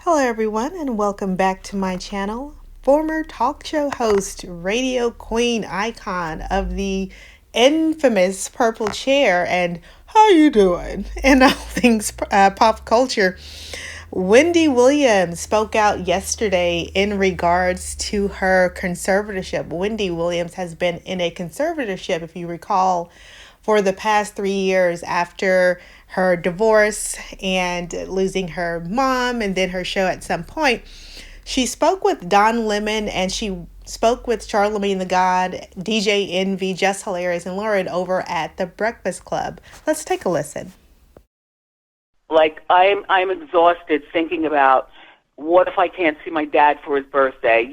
Hello, everyone, and welcome back to my channel. Former talk show host, radio queen icon of the infamous purple chair, and how you doing? And all things pop culture. Wendy Williams spoke out yesterday in regards to her conservatorship. Wendy Williams has been in a conservatorship, if you recall, for the past 3 years after her divorce and losing her mom and then her show at some point. She spoke with Don Lemon and she spoke with Charlemagne the God, DJ Envy, Just Hilarious, and Lauren over at the Breakfast Club. Let's take a listen. Like I'm exhausted thinking about what if I can't see my dad for his birthday?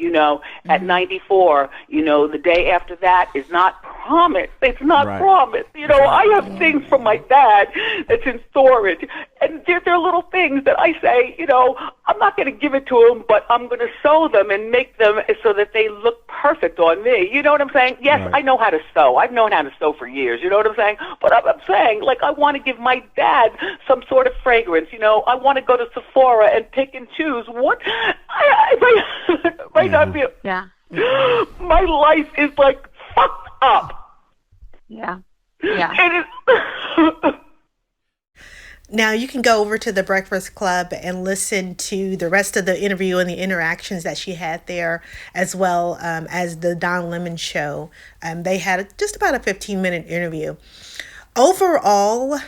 At 94, the day after that is not promised. It's not promised. I have things from my dad that's in storage. And there are little things that I say, I'm not going to give it to him, but I'm going to sew them and make them so that they look perfect on me. You know what I'm saying? Yes, right. I know how to sew. I've known how to sew for years. You know what I'm saying? But I'm saying, I want to give my dad some sort of fragrance. I want to go to Sephora and pick and choose. What? I might not be. Yeah. My life is fucked up. Yeah. Yeah. It is. Now, you can go over to the Breakfast Club and listen to the rest of the interview and the interactions that she had there, as well as the Don Lemon show. They had just about a 15-minute interview. Overall,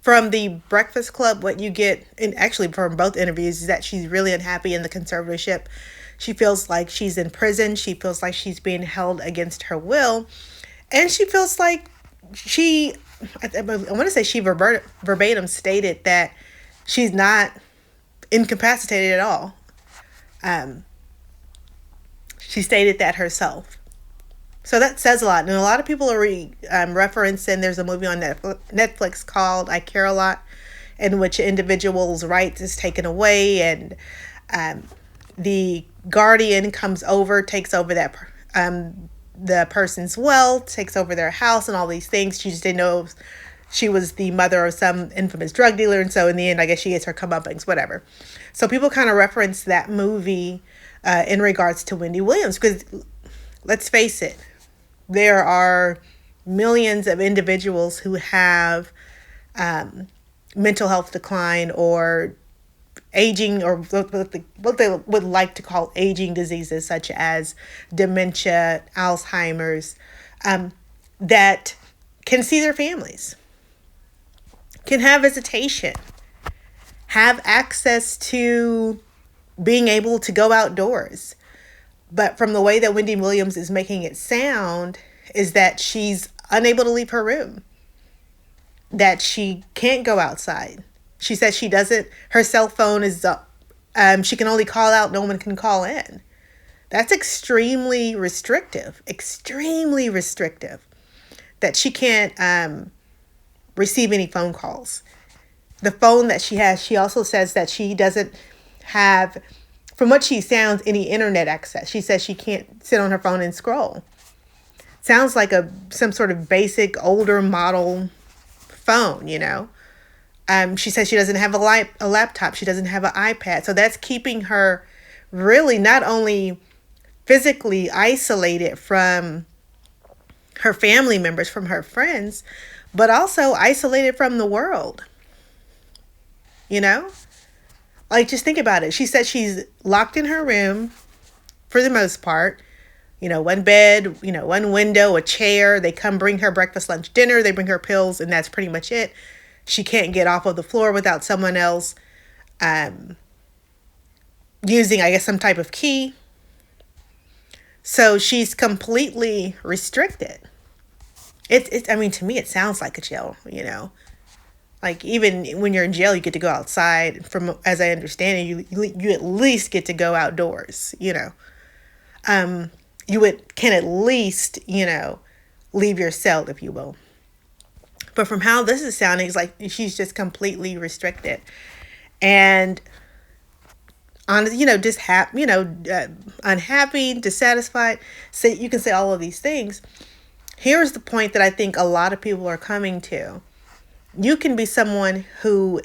from the Breakfast Club, what you get, and actually from both interviews, is that she's really unhappy in the conservatorship. She feels like she's in prison. She feels like she's being held against her will. And she feels like I want to say she verbatim stated that she's not incapacitated at all. She stated that herself. So that says a lot. And a lot of people are referencing, there's a movie on Netflix called I Care a Lot, in which individuals' rights is taken away, and the guardian comes over, takes over that the person's wealth, takes over their house and all these things. She just didn't know she was the mother of some infamous drug dealer. And so in the end, I guess she gets her comeuppance, whatever. So people kind of reference that movie in regards to Wendy Williams. Because let's face it, there are millions of individuals who have mental health decline or aging, or what they would like to call aging diseases, such as dementia, Alzheimer's, that can see their families, can have visitation, have access to being able to go outdoors. But from the way that Wendy Williams is making it sound, is that she's unable to leave her room, that she can't go outside. She says she doesn't, her cell phone is, she can only call out, no one can call in. That's extremely restrictive, that she can't receive any phone calls. The phone that she has, she also says that she doesn't have, from what she sounds, any internet access. She says she can't sit on her phone and scroll. Sounds like some sort of basic older model phone, She says she doesn't have a laptop. She doesn't have an iPad. So that's keeping her really not only physically isolated from her family members, from her friends, but also isolated from the world. Just think about it. She said she's locked in her room for the most part. One bed, one window, a chair. They come bring her breakfast, lunch, dinner. They bring her pills, and that's pretty much it. She can't get off of the floor without someone else using, I guess, some type of key. So she's completely restricted. I mean, to me, it sounds like a jail, Like, even when you're in jail, you get to go outside. As I understand it, you at least get to go outdoors, You can at least, leave your cell, if you will. But from how this is sounding, it's like she's just completely restricted, and unhappy, dissatisfied. So you can say all of these things. Here's the point that I think a lot of people are coming to. You can be someone who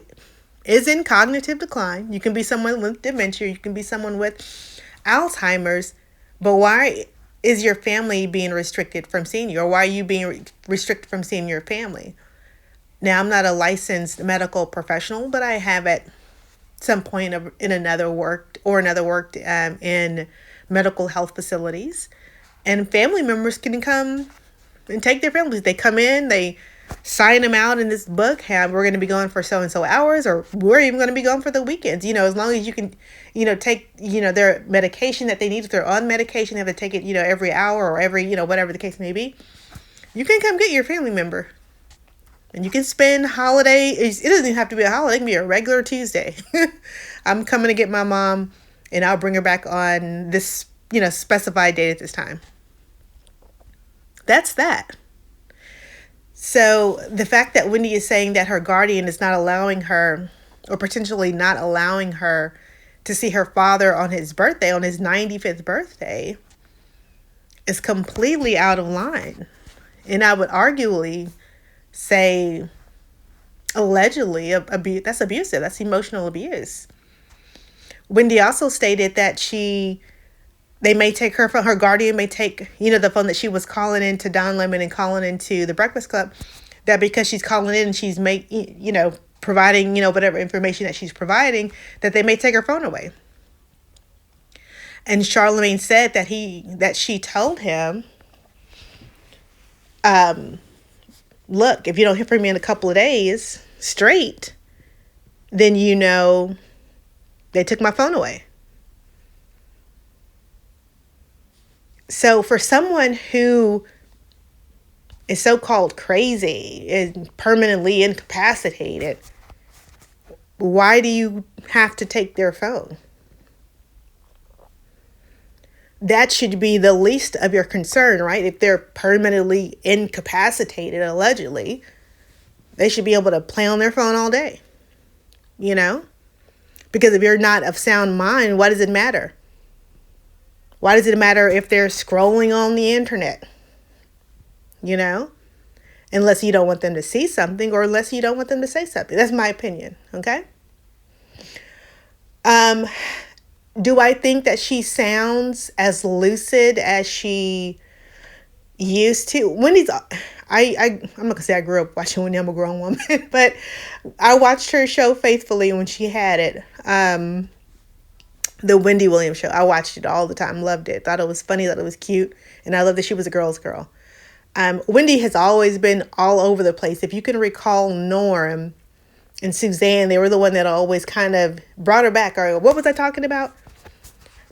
is in cognitive decline. You can be someone with dementia. You can be someone with Alzheimer's. But why is your family being restricted from seeing you? Or why are you being restricted from seeing your family? Now, I'm not a licensed medical professional, but I have at some point in another worked in medical health facilities. And family members can come and take their families. They come in, they sign them out in this book. Hey, we're going to be going for so and so hours, or we're even going to be going for the weekends. As long as you can, take their medication that they need. If they're on medication, they have to take it every hour or every whatever the case may be. You can come get your family member, and you can spend holiday. It doesn't even have to be a holiday. It can be a regular Tuesday. I'm coming to get my mom, and I'll bring her back on this specified date at this time. That's that. So the fact that Wendy is saying that her guardian is not allowing her, or potentially not allowing her, to see her father on his birthday, on his 95th birthday, is completely out of line. And I would arguably say, allegedly, that's abusive. That's emotional abuse. Wendy also stated that they may take her phone. Her guardian may take, the phone that she was calling into Don Lemon and calling into the Breakfast Club. That because she's calling in and she's providing, whatever information that she's providing, that they may take her phone away. And Charlemagne said that she told him, look, if you don't hear from me in a couple of days straight, then they took my phone away. So for someone who is so-called crazy and permanently incapacitated, why do you have to take their phone? That should be the least of your concern, right? If they're permanently incapacitated, allegedly, they should be able to play on their phone all day, Because if you're not of sound mind, why does it matter? Why does it matter if they're scrolling on the internet? Unless you don't want them to see something, or unless you don't want them to say something. That's my opinion, okay? Do I think that she sounds as lucid as she used to? Wendy's, I'm not going to say I grew up watching Wendy. I'm a grown woman. But I watched her show faithfully when she had it. The Wendy Williams show. I watched it all the time. Loved it. Thought it was funny. Thought it was cute. And I love that she was a girl's girl. Wendy has always been all over the place. If you can recall Norm and Suzanne, they were the one that always kind of brought her back. Or what was I talking about?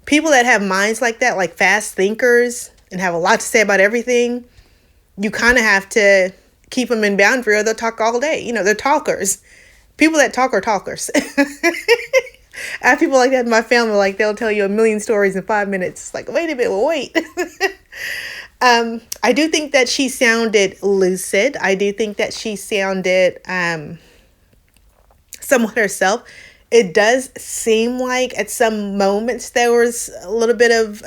People that have minds like that, like fast thinkers and have a lot to say about everything, you kind of have to keep them in boundary or they'll talk all day. They're talkers. People that talk are talkers. I have people like that in my family, like they'll tell you a million stories in 5 minutes. It's like, wait a minute, wait. I do think that she sounded lucid. I do think that she sounded somewhat herself. It does seem like at some moments there was a little bit of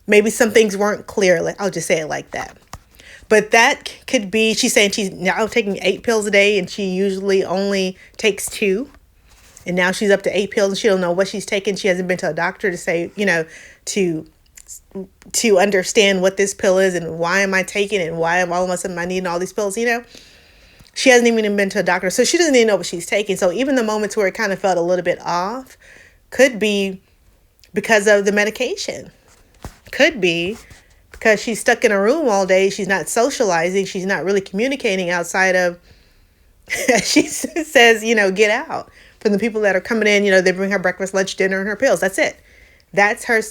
maybe some things weren't clear. I'll just say it like that. But that could be, she's saying she's now taking 8 pills a day and she usually only takes 2. And now she's up to 8 pills and she don't know what she's taking. She hasn't been to a doctor to say, to understand what this pill is and why am I taking it and why am all of a sudden I needing all these pills, She hasn't even been to a doctor. So she doesn't even know what she's taking. So even the moments where it kind of felt a little bit off could be because of the medication. Could be because she's stuck in a room all day. She's not socializing. She's not really communicating outside of, she says, get out. From the people that are coming in, they bring her breakfast, lunch, dinner, and her pills. That's it. That's her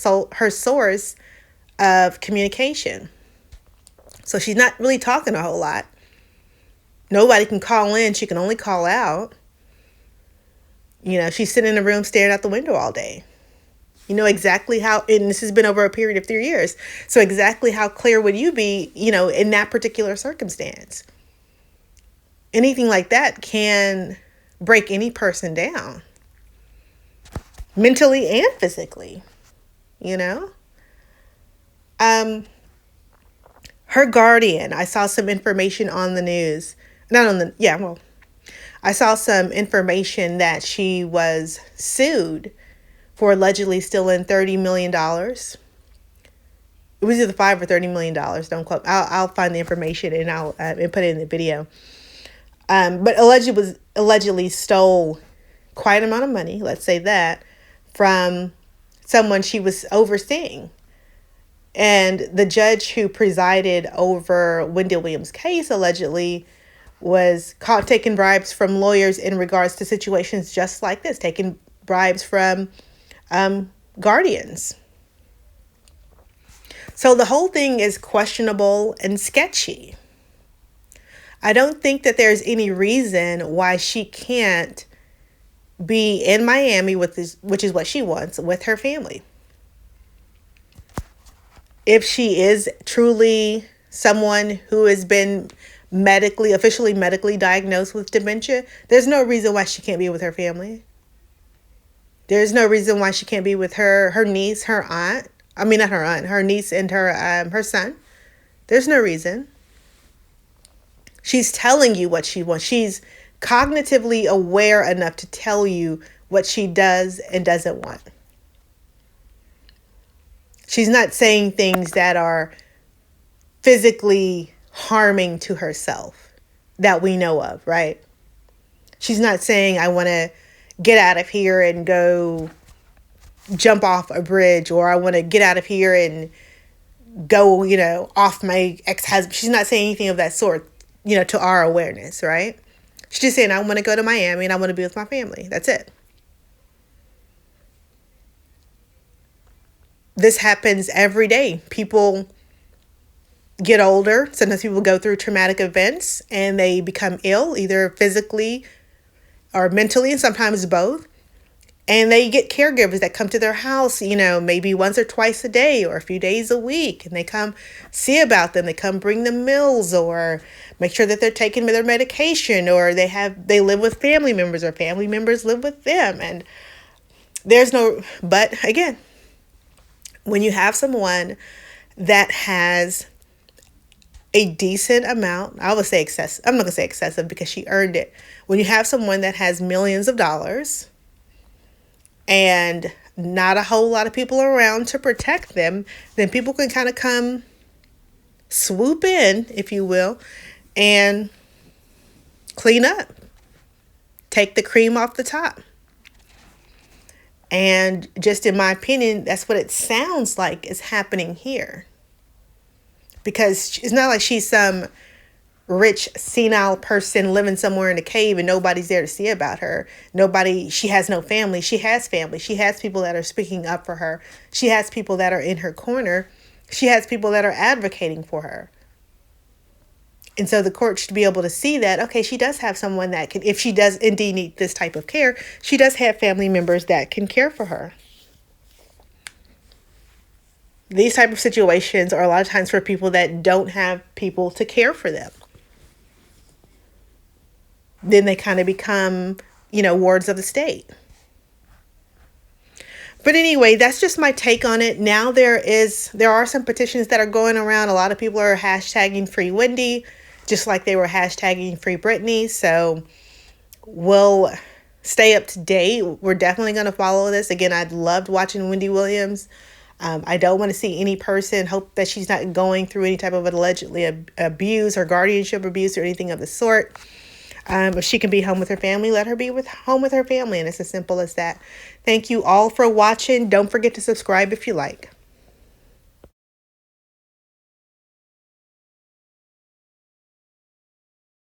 source of communication. So she's not really talking a whole lot. Nobody can call in. She can only call out. She's sitting in a room staring out the window all day. Exactly how, and this has been over a period of 3 years. So exactly how clear would you be, in that particular circumstance? Anything like that can break any person down. Mentally and physically, Her guardian, I saw some information on the news. Not on the, yeah, well, I saw some information that she was sued for allegedly stealing $30 million. It was either $5 or $30 million. Don't quote. I'll find the information and I'll and put it in the video. But allegedly stole quite an amount of money. Let's say that from someone she was overseeing. And the judge who presided over Wendy Williams' case allegedly was caught taking bribes from lawyers in regards to situations just like this, taking bribes from guardians. So the whole thing is questionable and sketchy. I don't think that there's any reason why she can't be in Miami with this, which is what she wants, with her family. If she is truly someone who has been officially medically diagnosed with dementia, there's no reason why she can't be with her family. There's no reason why she can't be with her niece, her aunt. I mean, not her aunt, her niece and her son. There's no reason. She's telling you what she wants. She's cognitively aware enough to tell you what she does and doesn't want. She's not saying things that are physically harming to herself that we know of, right? She's not saying, I want to get out of here and go jump off a bridge, or I want to get out of here and go, off my ex-husband. She's not saying anything of that sort, to our awareness, right? She's just saying, I want to go to Miami and I want to be with my family. That's it. This happens every day. People get older. Sometimes people go through traumatic events and they become ill, either physically or mentally, and sometimes both. And they get caregivers that come to their house, maybe once or twice a day or a few days a week. And they come see about them. They come bring them meals or make sure that they're taking their medication, or they live with family members, or family members live with them. And but again, when you have someone that has a decent amount, I would say excessive. I'm not going to say excessive because she earned it. When you have someone that has millions of dollars and not a whole lot of people around to protect them, then people can kind of come swoop in, if you will, and clean up, take the cream off the top. And just in my opinion, that's what it sounds like is happening here. Because it's not like she's some rich, senile person living somewhere in a cave and nobody's there to see about her. She has no family. She has family. She has people that are speaking up for her. She has people that are in her corner. She has people that are advocating for her. And so the court should be able to see that, okay, she does have someone that can, if she does indeed need this type of care, she does have family members that can care for her. These type of situations are a lot of times for people that don't have people to care for them. Then they kind of become, wards of the state. But anyway, that's just my take on it. Now there are some petitions that are going around. A lot of people are hashtagging Free Wendy, just like they were hashtagging Free Britney. So we'll stay up to date. We're definitely going to follow this. Again, I loved watching Wendy Williams. I don't want to see any person, hope that she's not going through any type of allegedly abuse or guardianship abuse or anything of the sort. If she can be home with her family, let her be home with her family. And it's as simple as that. Thank you all for watching. Don't forget to subscribe if you like.